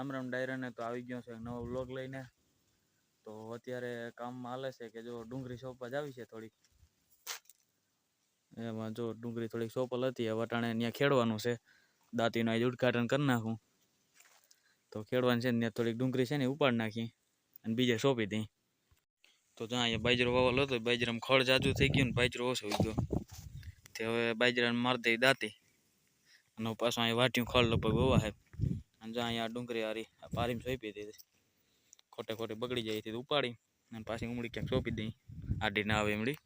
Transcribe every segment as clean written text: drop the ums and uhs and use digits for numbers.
રામ રામ ડાયરા ને તો આવી ગયો છે નવો વ્લોગ લઈને। તો અત્યારે કામમાં હાલે છે કે જો ડુંગળી સોંપવા જ આવી છે થોડીક, એમાં જો ડુંગળી થોડીક સોંપલ હતી વટાણે ત્યાં ખેડવાનું છે, દાંતીનું આજે ઉદઘાટન કરી નાખું તો ખેડવાનું છે ને થોડીક ડુંગળી છે ને ઉપાડ નાખી અને બીજે સોંપી દઈ। તો જ્યાં અહીંયા બાજરો વાવલ હતો, બાજરામાં ખડ જાજુ થઈ ગયું ને બાજરો ઓછો ગયો, તે હવે બાજરાને મારી દઈ દાંતી અને પાછું અહીંયા વાટ્યું ખડ લગભગ વવા છે અને જ્યાં અહીંયા ડુંગળી હારી પારીમાં સોંપી દીધી, ખોટે ખોટી બગડી જાય તેથી ઉપાડી અને પાછી ઉમળી ક્યાંક સોંપી દઈ, આડી ના આવે એમડી।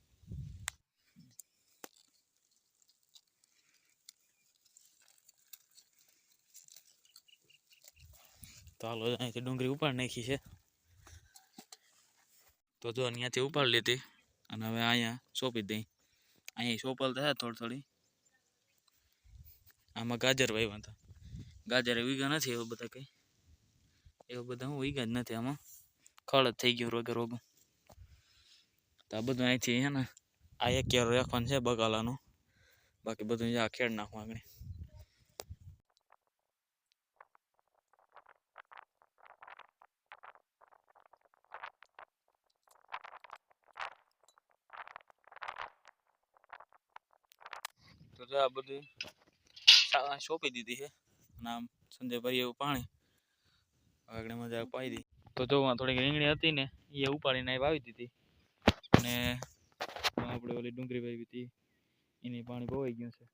તો હાલો અહીંથી ડુંગળી ઉપાડ નાખી છે, તો જો અહીંયાથી ઉપાડ લીધી અને હવે અહીંયા સોંપી દઈ। અહીંયા સોંપલ થાય થોડી થોડી। આમાં ગાજર વાવ્યા હતા, ગાજર વીઘા નથી એવું બધા કંઈ, એવું બધા હું વીઘા જ નથી, આમાં ખડ જ થઈ ગયું રોગે રોગું। તો આ બધું અહીંથી છે ને આ એક કેરો રાખવાનું છે બગાલાનું, બાકી બધું આ ખેડ નાખવા આગળ। તો જો આ બધું સોંપી દીધી છે અને આમ સંજયભાઈ એવું પાણી આગળ મજા પાઈ દી। તો જો થોડીક રીંગણી હતી ને એ ઉપાડીને વાવી દીધી અને આપણે ઓલી ડુંગળી વાવી હતી એની પાણી બોવાઈ ગયું છે।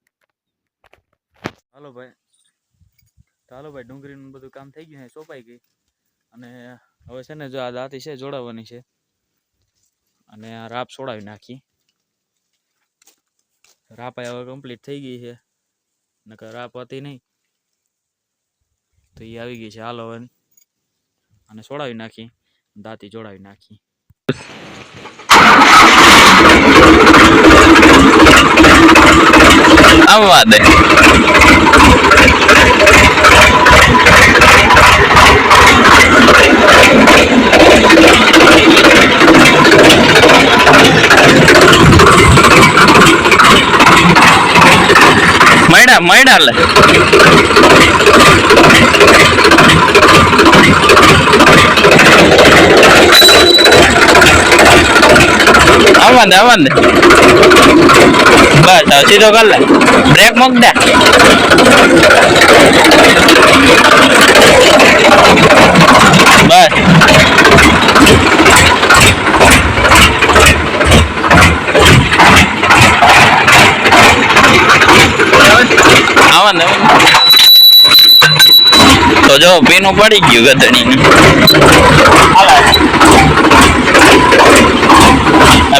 હાલો ભાઈ ડુંગળીનું બધું કામ થઈ ગયું છે, સોંપાઈ ગઈ અને હવે છે ને જો આ દાંતી છે જોડાવવાની છે અને આ રાપ છોડાવી નાખી। રાપ હવે કમ્પ્લીટ થઈ ગઈ છે, નકર રાપ હતી નહીં તો એ આવી ગઈ છે। હાલો હવે અને છોડાવી નાખી, દાંતી જોડાવી નાખી। આવવા દે મૈડા લે આવવા દે બસ સીધો કર લે, બ્રેક મૂક દે। બસ તો જો પીનું પડી ગયું ગધડીનું,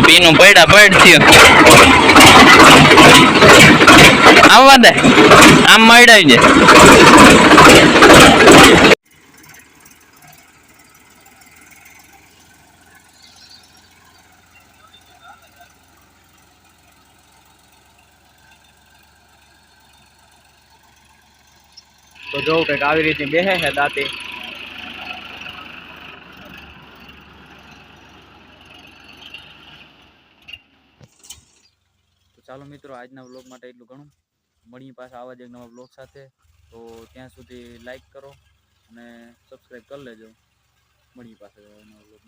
પીનું પડ્યા પડ થયું, આવવા દે આમ મળાવી દે। તો જો કંઈક આવી રીતે બેસે છે દાંતી। તો ચાલો મિત્રો આજના વ્લોગ માટે એટલું ઘણું, મળીએ પાછા આવા જ એક નવા વ્લોગ સાથે। તો ત્યાં સુધી લાઈક કરો અને સબસ્ક્રાઈબ કરી લેજો, મળીએ પાછા નવા વ્લોગ।